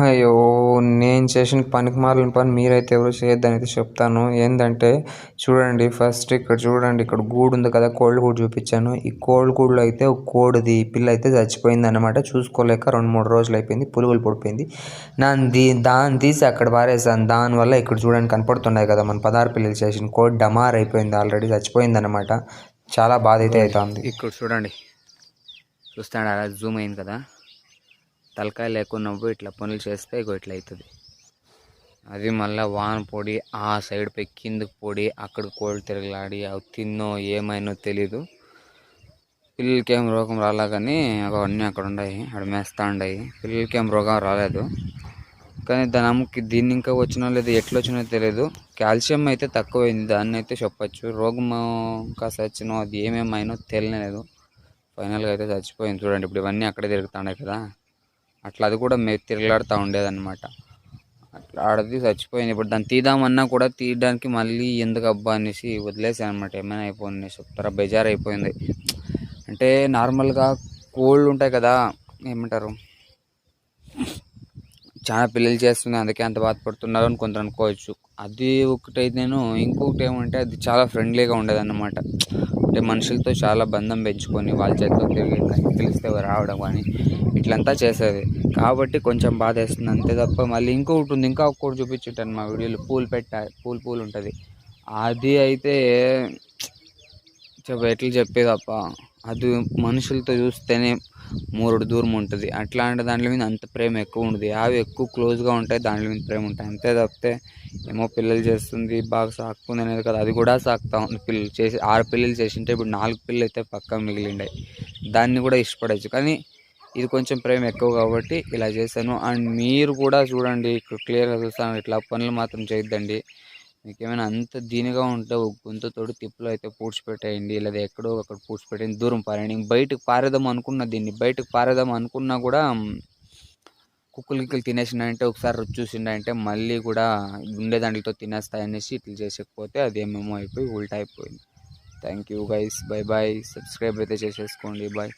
అయ్యో! నేను చేసిన పనికిమాలిన పని మీరైతే ఎవరు చేయొద్దనైతే చెప్తాను. ఏందంటే చూడండి, ఫస్ట్ ఇక్కడ చూడండి, ఇక్కడ గూడుంది కదా! కోళ్ళ గూడు చూపిచ్చాను. ఈ కోళ్ళ గూడులో అయితే ఒక కోడిది పిల్ల అయితే చచ్చిపోయిందనమాట. చూసుకోలేక 2, 3 రోజులైపోయింది. పురుగులు పడిపోయింది. దాన్ని తీసి అక్కడ పారేసాను. దానివల్ల ఇక్కడ చూడండి కనపడుతున్నాయి కదా! మన 16 పిల్లలు చేసిన కోడి డమార్ అయిపోయింది. ఆల్రెడీ చచ్చిపోయిందనమాట. చాలా బాధ అయితే అవుతుంది. ఇక్కడ చూడండి, చూస్తాడు అలా జూమ్ అయింది కదా, తలకాయ లేకున్నప్పుడు ఇట్లా పనులు చేస్తే ఇట్లా అవుతుంది. అది మళ్ళీ వాన పొడి ఆ సైడ్ పై కిందకి పొడి, అక్కడ కోళ్ళు తిరగలాడి అవి తిన్నో ఏమైనో తెలీదు. పిల్లలకేం రోగం రాలే కానీ అవన్నీ అక్కడ ఉన్నాయి, అక్కడ మేస్తా ఉన్నాయి. పిల్లలకేం రోగం రాలేదు కానీ దాని అమ్మకి దీన్ని ఇంకా వచ్చినో లేదు, ఎట్లా వచ్చినో తెలియదు. కాల్షియం అయితే తక్కువైంది, దాన్ని అయితే చెప్పచ్చు. రోగం ఇంకా సచ్చినో అది ఏమేమైనో తెలియలేదు. ఫైనల్గా అయితే చచ్చిపోయింది. చూడండి ఇప్పుడు ఇవన్నీ అక్కడే తిరుగుతున్నాయి కదా, అట్లా అది కూడా తిరగలాడుతూ ఉండేదన్నమాట. అట్లా ఆడది చచ్చిపోయింది. ఇప్పుడు దాన్ని తీద్దామన్నా కూడా తీయడానికి మళ్ళీ ఎందుకు అబ్బా అనేసి వదిలేసాను అనమాట. ఏమైనా అయిపోయింది చెప్తారా, బెజార్ అయిపోయింది. అంటే నార్మల్గా కోళ్ళు ఉంటాయి కదా, ఏమంటారు, చాలా పిల్లలు చేస్తుంది అందుకే అంత బాధపడుతున్నారు అని కొందరు అనుకోవచ్చు. అది ఒకటైతే ఇంకొకటి ఏమంటే అది చాలా ఫ్రెండ్లీగా ఉండేదన్నమాట. అంటే మనుషులతో చాలా బంధం పెంచుకొని వాళ్ళ చేతితో తిరిగి పిలిస్తే రావడం కానీ ఇట్లంతా చేసేది. కాబట్టి కొంచెం బాధ వేస్తుంది అంతే తప్ప. మళ్ళీ ఇంకొకటి ఉంది, ఇంకా ఒక్కటి చూపించుంటాను మా వీడియోలో, పూలు ఉంటుంది. అది అయితే ఎట్లా చెప్పేదప్ప, అది మనుషులతో చూస్తేనే మూరుడు దూరం ఉంటుంది. అట్లాంటి దాంట్లో మీద అంత ప్రేమ ఎక్కువ ఉండదు. అవి ఎక్కువ క్లోజ్గా ఉంటాయి, దాంట్లో మీద ప్రేమ ఉంటాయి. అంతే తప్పితే ఏమో పిల్లలు చేస్తుంది బాగా సాకుతుంది అనేది కదా, అది కూడా సాకుతా ఉంది. పిల్లలు చేసి 6 పిల్లలు చేసింటే ఇప్పుడు 4 పిల్లలు అయితే పక్కా మిగిలిండాయి. దాన్ని కూడా ఇష్టపడచ్చు కానీ ఇది కొంచెం ప్రేమ ఎక్కువ కాబట్టి ఇలా చేశాను. అండ్ మీరు కూడా చూడండి, ఇక్కడ క్లియర్గా చూస్తాను, ఇట్లా పనులు మాత్రం చేయొద్దండి. మీకు ఏమైనా అంత దీనిగా ఉంటే ఒక గుంతతోటి తిప్పులో అయితే పూడ్చిపెట్టేయండి, లేదా ఎక్కడో అక్కడ పూడ్చిపెట్టేయండి, దూరం పారేయండి. బయటకు పారేద్దాం అనుకున్న దీన్ని బయటకు పారేద్దాం అనుకున్నా కూడా కుక్కలు గిక్కలు తినేసిందంటే, ఒకసారి రుచి చూసిండంటే మళ్ళీ కూడా ఉండే దాంట్లో తినేస్తాయనేసి ఇట్లా చేసకపోతే అది ఏమేమో అయిపోయి ఉల్టా అయిపోయింది. Thank you guys, bye bye. Subscribe అయితే చేసేసుకోండి, బాయ్.